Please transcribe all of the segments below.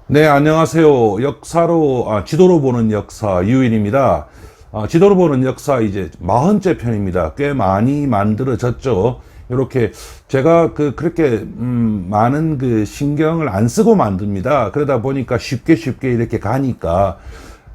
네, 안녕하세요. 지도로 보는 역사 유인입니다. 지도로 보는 역사 이제 40째 편입니다. 꽤 많이 만들어졌죠. 이렇게 제가 그렇게 많은 신경을 안 쓰고 만듭니다. 그러다 보니까 쉽게 이렇게 가니까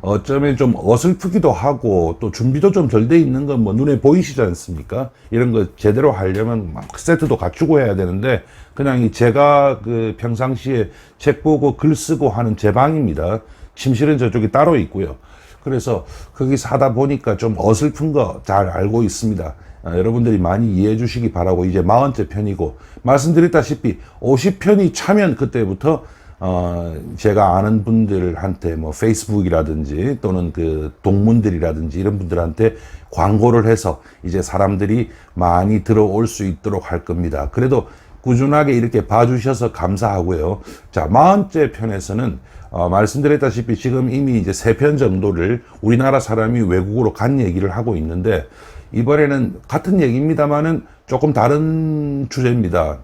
어쩌면 좀 어설프기도 하고 또 준비도 좀 덜 돼 있는 건 뭐 눈에 보이시지 않습니까? 이런 거 제대로 하려면 막 세트도 갖추고 해야 되는데 그냥 제가 평상시에 책 보고 글 쓰고 하는 제 방입니다. 침실은 저쪽에 따로 있고요. 그래서 거기서 하다 보니까 좀 어설픈 거 잘 알고 있습니다. 여러분들이 많이 이해해 주시기 바라고 이제 40째 편이고 말씀드렸다시피 50편이 차면 그때부터 제가 아는 분들한테 뭐 페이스북이라든지 또는 동문들이라든지 이런 분들한테 광고를 해서 이제 사람들이 많이 들어올 수 있도록 할 겁니다. 그래도 꾸준하게 이렇게 봐주셔서 감사하고요. 자, 40째 편에서는 말씀드렸다시피 지금 이미 이제 3편 정도를 우리나라 사람이 외국으로 간 얘기를 하고 있는데 이번에는 같은 얘기입니다만은 조금 다른 주제입니다.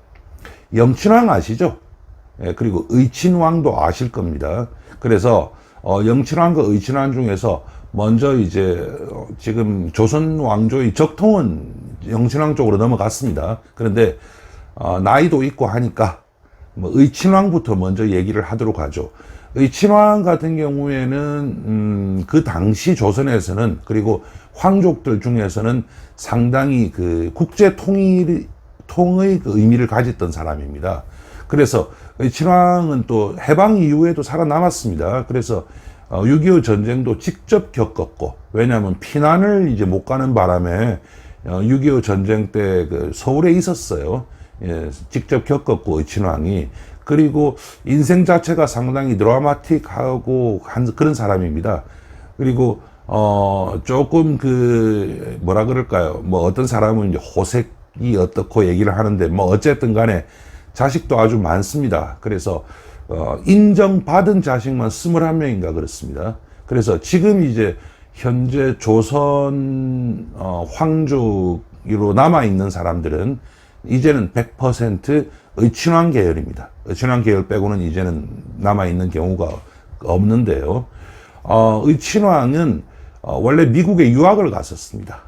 영친왕 아시죠? 예, 그리고 의친왕도 아실 겁니다. 그래서 영친왕과 의친왕 중에서 먼저 이제 지금 조선 왕조의 적통은 영친왕 쪽으로 넘어갔습니다. 그런데 나이도 있고 하니까 뭐 의친왕부터 먼저 얘기를 하도록 하죠. 의친왕 같은 경우에는 그 당시 조선에서는 그리고 황족들 중에서는 상당히 국제 통의 의미를 가졌던 사람입니다. 그래서 의친왕은 또 해방 이후에도 살아남았습니다. 그래서 6.25 전쟁도 직접 겪었고, 왜냐하면 피난을 이제 못 가는 바람에 6.25 전쟁 때 서울에 있었어요. 예, 직접 겪었고 의친왕이. 그리고 인생 자체가 상당히 드라마틱하고 한 그런 사람입니다. 그리고 조금 뭐라 그럴까요? 뭐 어떤 사람은 이제 호색이 어떻고 얘기를 하는데 뭐 어쨌든 간에 자식도 아주 많습니다. 그래서 인정받은 자식만 21명인가 그렇습니다. 그래서 지금 이제 현재 조선 황족으로 남아있는 사람들은 이제는 100% 의친왕 계열입니다. 의친왕 계열 빼고는 이제는 남아있는 경우가 없는데요. 의친왕은 원래 미국에 유학을 갔었습니다.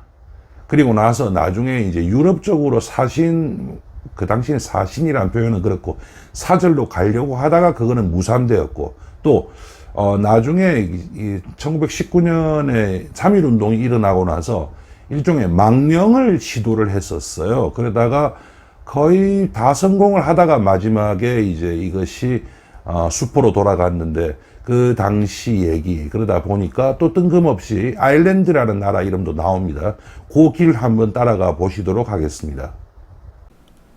그리고 나서 나중에 이제 유럽 쪽으로 그 당시에 사신이라는 표현은 그렇고 사절로 가려고 하다가 그거는 무산되었고 또 나중에 1919년에 3.1운동이 일어나고 나서 일종의 망명을 시도를 했었어요. 그러다가 거의 다 성공을 하다가 마지막에 이제 이것이 수포로 돌아갔는데 그 당시 얘기 그러다 보니까 또 뜬금없이 아일랜드라는 나라 이름도 나옵니다. 그 길 한번 따라가 보시도록 하겠습니다.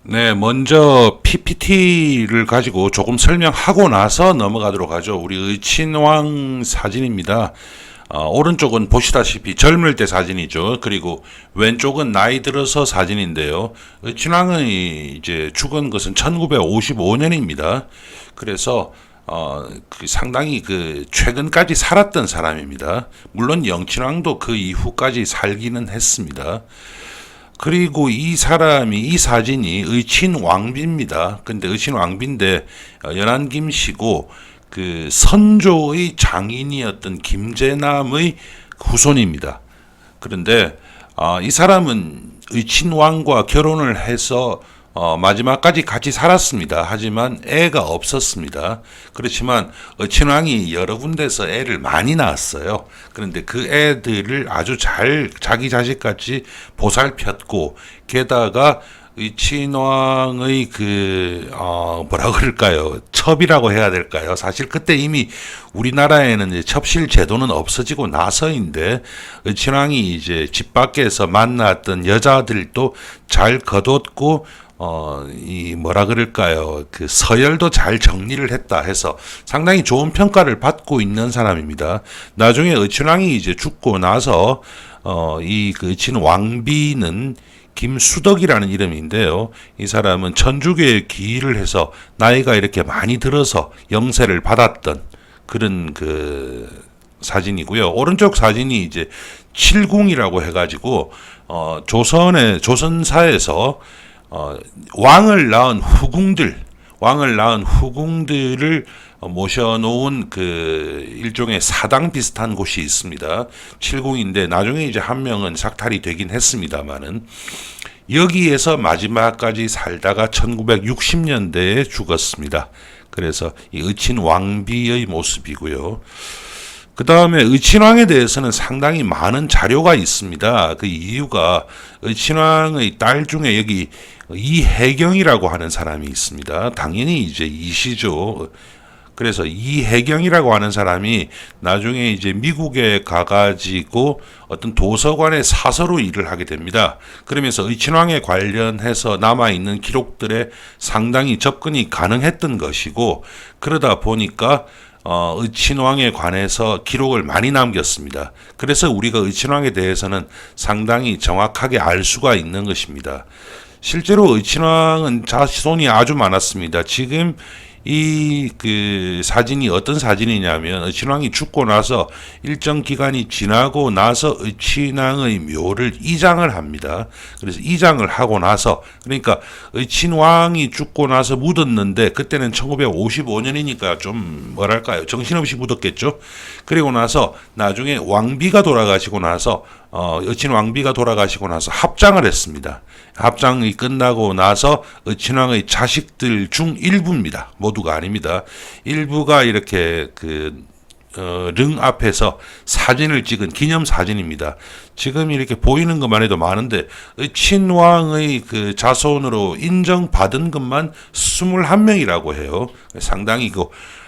네, 먼저 PPT를 가지고 조금 설명하고 나서 넘어가도록 하죠. 우리 의친왕 사진입니다. 오른쪽은 보시다시피 젊을 때 사진이죠. 그리고 왼쪽은 나이 들어서 사진인데요. 의친왕이 이제 죽은 것은 1955년입니다. 그래서 상당히 최근까지 살았던 사람입니다. 물론 영친왕도 그 이후까지 살기는 했습니다. 그리고 이 사진이 의친왕비입니다. 근데 의친왕비인데 연안김씨고 선조의 장인이었던 김재남의 후손입니다. 그런데 이 사람은 의친왕과 결혼을 해서 마지막까지 같이 살았습니다. 하지만 애가 없었습니다. 그렇지만 의친왕이 여러 군데서 애를 많이 낳았어요. 그런데 그 애들을 아주 잘 자기 자식같이 보살폈고 게다가 의친왕의 뭐라 그럴까요? 첩이라고 해야 될까요? 사실 그때 이미 우리나라에는 이제 첩실 제도는 없어지고 나서인데 의친왕이 이제 집 밖에서 만났던 여자들도 잘 거뒀고 뭐라 그럴까요? 서열도 잘 정리를 했다 해서 상당히 좋은 평가를 받고 있는 사람입니다. 나중에 의친왕이 이제 죽고 나서 의친 왕비는 김수덕이라는 이름인데요. 이 사람은 천주교에 기일을 해서 나이가 이렇게 많이 들어서 영세를 받았던 그런 사진이고요. 오른쪽 사진이 이제 칠궁이라고 해가지고 조선사에서 왕을 낳은 후궁들을 모셔놓은 그 일종의 사당 비슷한 곳이 있습니다. 70인데 나중에 이제 한 명은 삭탈이 되긴 했습니다만은 여기에서 마지막까지 살다가 1960년대에 죽었습니다. 그래서 이 의친 왕비의 모습이고요. 그 다음에 의친왕에 대해서는 상당히 많은 자료가 있습니다. 그 이유가 의친왕의 딸 중에 여기 이혜경이라고 하는 사람이 있습니다. 당연히 이제 이시죠. 그래서 이혜경이라고 하는 사람이 나중에 이제 미국에 가가지고 어떤 도서관의 사서로 일을 하게 됩니다. 그러면서 의친왕에 관련해서 남아있는 기록들에 상당히 접근이 가능했던 것이고, 그러다 보니까 의친왕에 관해서 기록을 많이 남겼습니다. 그래서 우리가 의친왕에 대해서는 상당히 정확하게 알 수가 있는 것입니다. 실제로 의친왕은 자손이 아주 많았습니다. 지금 이 그 사진이 어떤 사진이냐면 의친왕이 죽고 나서 일정 기간이 지나고 나서 의친왕의 묘를 이장을 합니다. 그래서 이장을 하고 나서, 그러니까 의친왕이 죽고 나서 묻었는데 그때는 1955년이니까 좀 뭐랄까요, 정신없이 묻었겠죠. 그리고 나서 나중에 왕비가 돌아가시고 나서 의친 왕비가 돌아가시고 나서 합장을 했습니다. 합장이 끝나고 나서 의친왕의 자식들 중 일부입니다. 모두가 아닙니다. 일부가 이렇게 릉 앞에서 사진을 찍은 기념 사진입니다. 지금 이렇게 보이는 것만 해도 많은데 의친왕의 그 자손으로 인정받은 것만 21명이라고 해요. 상당히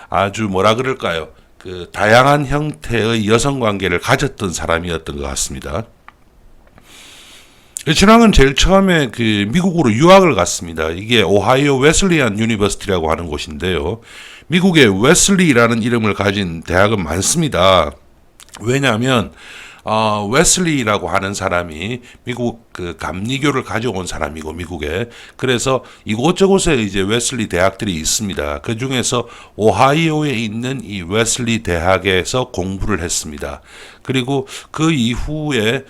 아주 뭐라 그럴까요? 그 다양한 형태의 여성 관계를 가졌던 사람이었던 것 같습니다. 의친왕은 제일 처음에 그 미국으로 유학을 갔습니다. 이게 오하이오 웨슬리안 유니버시티라고 하는 곳인데요. 미국에 웨슬리라는 이름을 가진 대학은 많습니다. 왜냐하면 웨슬리라고 하는 사람이 미국 그 감리교를 가져온 사람이고, 미국에. 그래서 이곳저곳에 이제 웨슬리 대학들이 있습니다. 그 중에서 오하이오에 있는 이 웨슬리 대학에서 공부를 했습니다. 그리고 그 이후에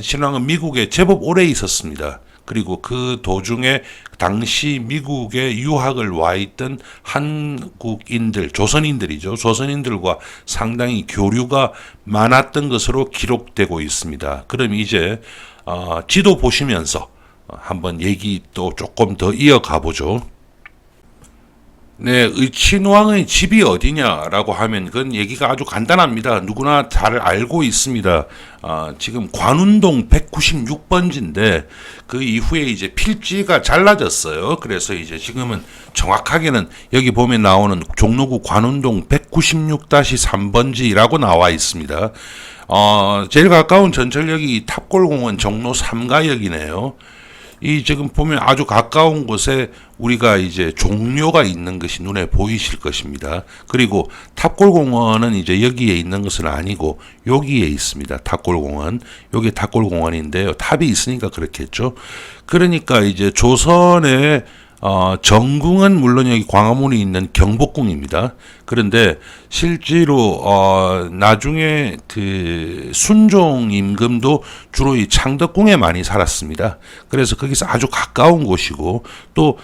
신왕은 미국에 제법 오래 있었습니다. 그리고 그 도중에 당시 미국에 유학을 와 있던 한국인들, 조선인들이죠. 조선인들과 상당히 교류가 많았던 것으로 기록되고 있습니다. 그럼 이제 지도 보시면서 한번 얘기 또 조금 더 이어가 보죠. 네, 의친왕의 집이 어디냐라고 하면 그건 얘기가 아주 간단합니다. 누구나 잘 알고 있습니다. 지금 관운동 196번지인데 그 이후에 이제 필지가 잘라졌어요. 그래서 이제 지금은 정확하게는 여기 보면 나오는 종로구 관운동 196-3번지라고 나와 있습니다. 제일 가까운 전철역이 탑골공원 종로 3가역이네요. 이 지금 보면 아주 가까운 곳에 우리가 이제 종묘가 있는 것이 눈에 보이실 것입니다. 그리고 탑골공원은 이제 여기에 있는 것은 아니고 여기에 있습니다. 탑골공원. 여기 탑골공원인데요. 탑이 있으니까 그렇겠죠. 그러니까 이제 조선의 정궁은 물론 여기 광화문에 있는 경복궁입니다. 그런데 실제로 나중에 그 순종 임금도 주로 이 창덕궁에 많이 살았습니다. 그래서 거기서 아주 가까운 곳이고, 또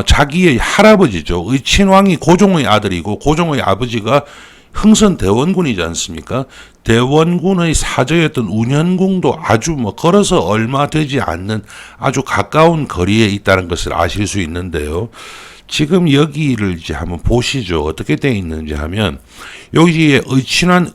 자기의 할아버지죠. 의친왕이 고종의 아들이고 고종의 아버지가 흥선 대원군이지 않습니까? 대원군의 사저였던 운현궁도 아주 걸어서 얼마 되지 않는 아주 가까운 거리에 있다는 것을 아실 수 있는데요. 지금 여기를 이제 한번 보시죠. 어떻게 되어 있는지 하면 여기에 의친왕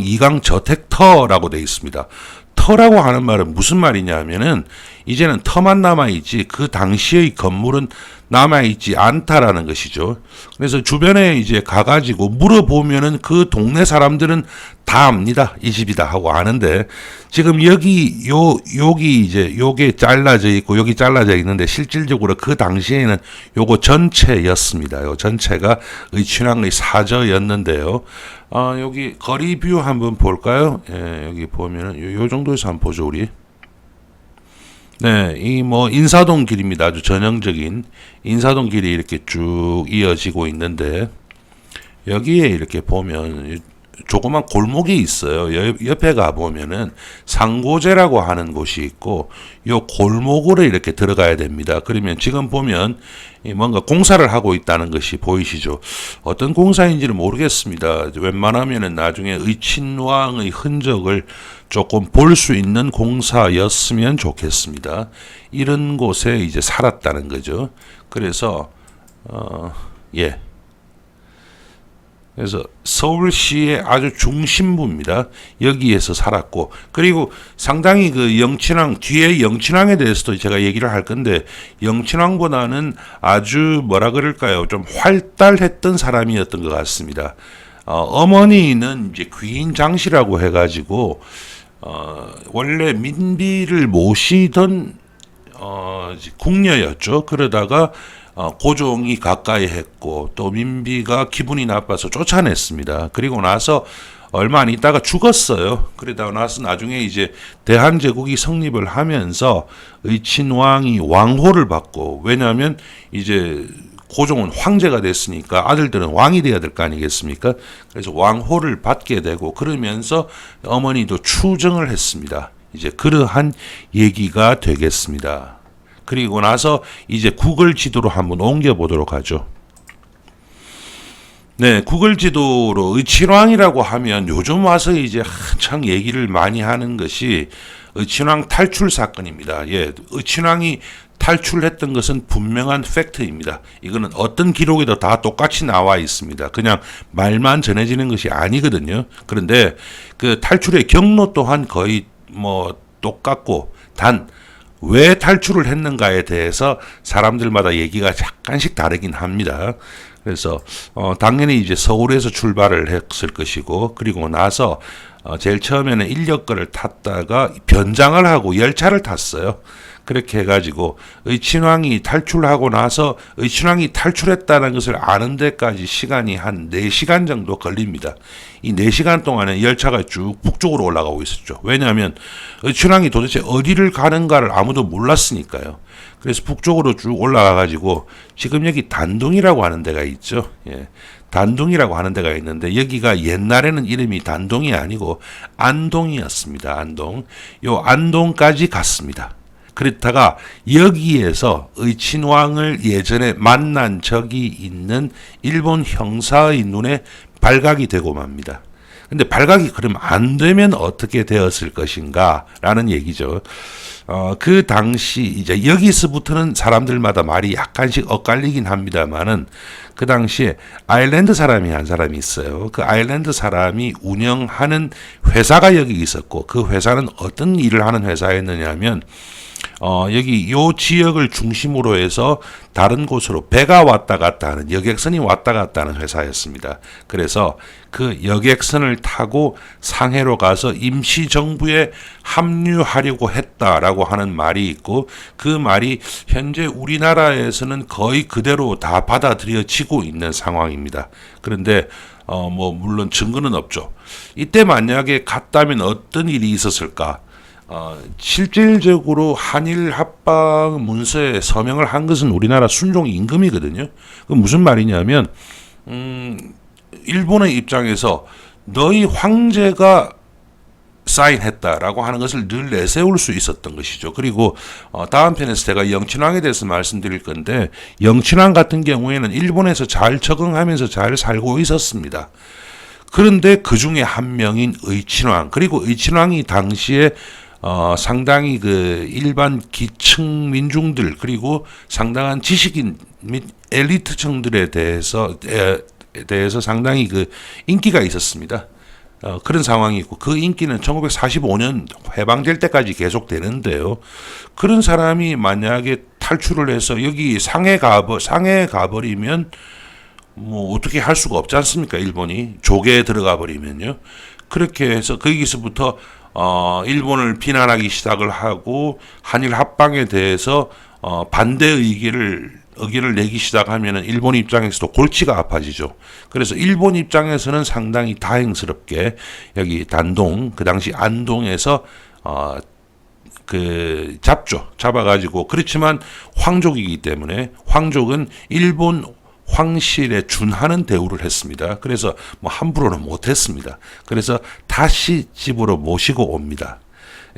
이강 저택터라고 되어 있습니다. 터라고 하는 말은 무슨 말이냐 하면은 이제는 터만 남아있지 그 당시의 건물은 남아있지 않다라는 것이죠. 그래서 주변에 이제 가가지고 물어보면은 그 동네 사람들은 다 압니다. 이 집이다 하고 아는데, 지금 여기 이제 요게 잘라져 있고 여기 잘라져 있는데 실질적으로 그 당시에는 요거 전체였습니다. 요 전체가 의친왕의 사저였는데요. 여기 거리 뷰 한번 볼까요? 예, 여기 보면은 요 정도에서 한번 보죠, 우리. 네, 이 인사동 길입니다. 아주 전형적인 인사동 길이 이렇게 쭉 이어지고 있는데, 여기에 이렇게 보면 조그만 골목이 있어요. 옆에 가보면은 상고제라고 하는 곳이 있고, 요 골목으로 이렇게 들어가야 됩니다. 그러면 지금 보면 뭔가 공사를 하고 있다는 것이 보이시죠? 어떤 공사인지는 모르겠습니다. 웬만하면은 나중에 의친왕의 흔적을 조금 볼 수 있는 공사였으면 좋겠습니다. 이런 곳에 이제 살았다는 거죠. 그래서, 예. 그래서 서울시의 아주 중심부입니다. 여기에서 살았고, 그리고 상당히 그 영친왕, 뒤에 영친왕에 대해서도 제가 얘기를 할 건데, 영친왕보다는 아주 뭐라 그럴까요? 좀 활달했던 사람이었던 것 같습니다. 어머니는 이제 귀인 장씨라고 해가지고, 원래 민비를 모시던, 궁녀였죠. 그러다가, 고종이 가까이 했고 또 민비가 기분이 나빠서 쫓아냈습니다. 그리고 나서 얼마 안 있다가 죽었어요. 그러다가 나서 나중에 이제 대한제국이 성립을 하면서 의친왕이 왕호를 받고, 왜냐하면 이제 고종은 황제가 됐으니까 아들들은 왕이 돼야 될 거 아니겠습니까? 그래서 왕호를 받게 되고, 그러면서 어머니도 추정을 했습니다. 이제 그러한 얘기가 되겠습니다. 그리고 나서 이제 구글 지도로 한번 옮겨 보도록 하죠. 네, 구글 지도로 의친왕이라고 하면 요즘 와서 이제 한창 얘기를 많이 하는 것이 의친왕 탈출 사건입니다. 예, 의친왕이 탈출했던 것은 분명한 팩트입니다. 이거는 어떤 기록에도 다 똑같이 나와 있습니다. 그냥 말만 전해지는 것이 아니거든요. 그런데 그 탈출의 경로 또한 거의 뭐 똑같고, 단 왜 탈출을 했는가에 대해서 사람들마다 얘기가 약간씩 다르긴 합니다. 그래서 당연히 이제 서울에서 출발을 했을 것이고, 그리고 나서 제일 처음에는 인력거를 탔다가 변장을 하고 열차를 탔어요. 그렇게 해가지고 의친왕이 탈출하고 나서 의친왕이 탈출했다는 것을 아는 데까지 시간이 한 4시간 정도 걸립니다. 이 4시간 동안에 열차가 쭉 북쪽으로 올라가고 있었죠. 왜냐하면 의친왕이 도대체 어디를 가는가를 아무도 몰랐으니까요. 그래서 북쪽으로 쭉 올라가가지고 지금 여기 단동이라고 하는 데가 있죠. 예. 단동이라고 하는 데가 있는데, 여기가 옛날에는 이름이 단동이 아니고 안동이었습니다. 안동. 요 안동까지 갔습니다. 그렇다가 여기에서 의친왕을 예전에 만난 적이 있는 일본 형사의 눈에 발각이 되고 맙니다. 근데 발각이 그럼 안 되면 어떻게 되었을 것인가 라는 얘기죠. 그 당시 이제 여기서부터는 사람들마다 말이 약간씩 엇갈리긴 합니다만은, 그 당시에 아일랜드 사람이 한 사람이 있어요. 그 아일랜드 사람이 운영하는 회사가 여기 있었고, 그 회사는 어떤 일을 하는 회사였느냐면, 여기 요 지역을 중심으로 해서 다른 곳으로 배가 왔다 갔다 하는, 여객선이 왔다 갔다 하는 회사였습니다. 그래서 그 여객선을 타고 상해로 가서 임시정부에 합류하려고 했다라고 하는 말이 있고, 그 말이 현재 우리나라에서는 거의 그대로 다 받아들여지고 있는 상황입니다. 그런데 물론 증거는 없죠. 이때 만약에 갔다면 어떤 일이 있었을까? 실질적으로 한일 합방 문서에 서명을 한 것은 우리나라 순종 임금이거든요. 그 무슨 말이냐면, 일본의 입장에서 너희 황제가 사인했다라고 하는 것을 늘 내세울 수 있었던 것이죠. 그리고 다음 편에서 제가 영친왕에 대해서 말씀드릴 건데, 영친왕 같은 경우에는 일본에서 잘 적응하면서 잘 살고 있었습니다. 그런데 그 중에 한 명인 의친왕, 그리고 의친왕이 당시에 상당히 그 일반 기층 민중들, 그리고 상당한 지식인 및 엘리트층들에 대해서 상당히 그 인기가 있었습니다. 그런 상황이 있고, 그 인기는 1945년 해방될 때까지 계속되는데요. 그런 사람이 만약에 탈출을 해서 여기 상해 가버리면 뭐 어떻게 할 수가 없지 않습니까? 일본이 조개에 들어가 버리면요. 그렇게 해서 거기서부터 일본을 비난하기 시작을 하고, 한일 합방에 대해서 반대 의견을 내기 시작하면 일본 입장에서도 골치가 아파지죠. 그래서 일본 입장에서는 상당히 다행스럽게 여기 단동, 그 당시 안동에서 잡아가지고, 그렇지만 황족이기 때문에, 황족은 일본 황실에 준하는 대우를 했습니다. 그래서 뭐 함부로는 못했습니다. 그래서 다시 집으로 모시고 옵니다.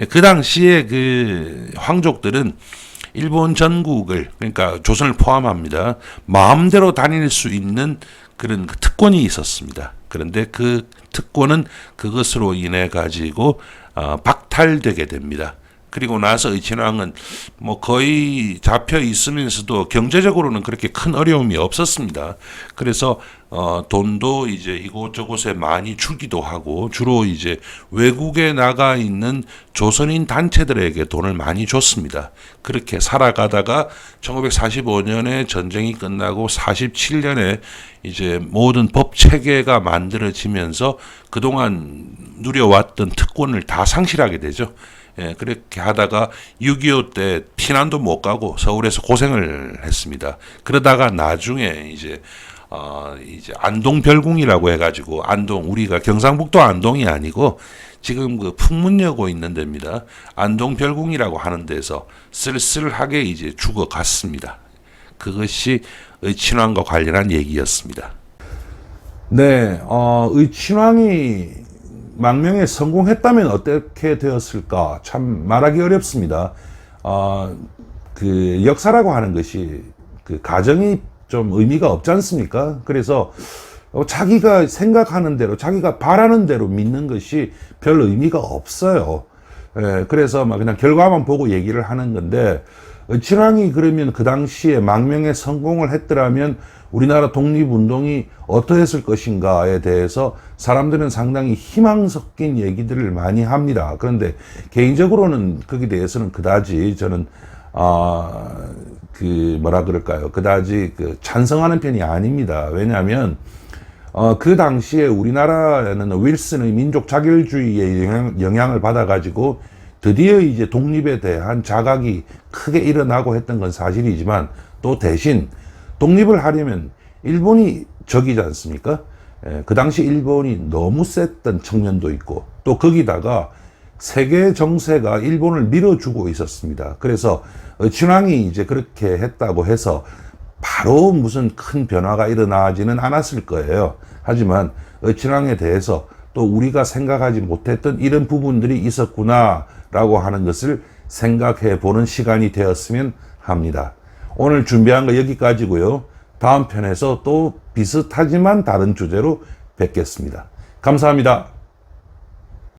그 당시에 그 황족들은 일본 전국을, 그러니까 조선을 포함합니다, 마음대로 다닐 수 있는 그런 그 특권이 있었습니다. 그런데 그 특권은 그것으로 인해 가지고 박탈되게 됩니다. 그리고 나서 의친왕은 뭐 거의 잡혀 있으면서도 경제적으로는 그렇게 큰 어려움이 없었습니다. 그래서 돈도 이제 이곳저곳에 많이 주기도 하고, 주로 이제 외국에 나가 있는 조선인 단체들에게 돈을 많이 줬습니다. 그렇게 살아가다가 1945년에 전쟁이 끝나고 47년에 이제 모든 법 체계가 만들어지면서 그동안 누려왔던 특권을 다 상실하게 되죠. 예, 그렇게 하다가 6.25 때 피난도 못 가고 서울에서 고생을 했습니다. 그러다가 나중에 이제 안동별궁이라고 해가지고, 안동, 우리가 경상북도 안동이 아니고 지금 그 풍문여고 있는 데입니다. 안동별궁이라고 하는 데서 쓸쓸하게 이제 죽어갔습니다. 그것이 의친왕과 관련한 얘기였습니다. 네, 의친왕이 망명에 성공했다면 어떻게 되었을까? 참 말하기 어렵습니다. 그 역사라고 하는 것이 그 가정이 좀 의미가 없지 않습니까? 그래서 자기가 생각하는 대로, 자기가 바라는 대로 믿는 것이 별 의미가 없어요. 예, 그래서 막 그냥 결과만 보고 얘기를 하는 건데, 친왕이 그러면 그 당시에 망명에 성공을 했더라면 우리나라 독립운동이 어떠했을 것인가에 대해서 사람들은 상당히 희망 섞인 얘기들을 많이 합니다. 그런데 개인적으로는 거기에 대해서는 그다지 저는 그다지 찬성하는 편이 아닙니다. 왜냐하면 그 당시에 우리나라에는 윌슨의 민족 자결주의의 영향을 받아가지고 드디어 이제 독립에 대한 자각이 크게 일어나고 했던 건 사실이지만, 또 대신 독립을 하려면 일본이 적이지 않습니까? 그 당시 일본이 너무 셌던 측면도 있고, 또 거기다가 세계 정세가 일본을 밀어주고 있었습니다. 그래서 친왕이 이제 그렇게 했다고 해서 바로 무슨 큰 변화가 일어나지는 않았을 거예요. 하지만 친왕에 대해서 또 우리가 생각하지 못했던 이런 부분들이 있었구나라고 하는 것을 생각해 보는 시간이 되었으면 합니다. 오늘 준비한 거 여기까지고요. 다음 편에서 또 비슷하지만 다른 주제로 뵙겠습니다. 감사합니다.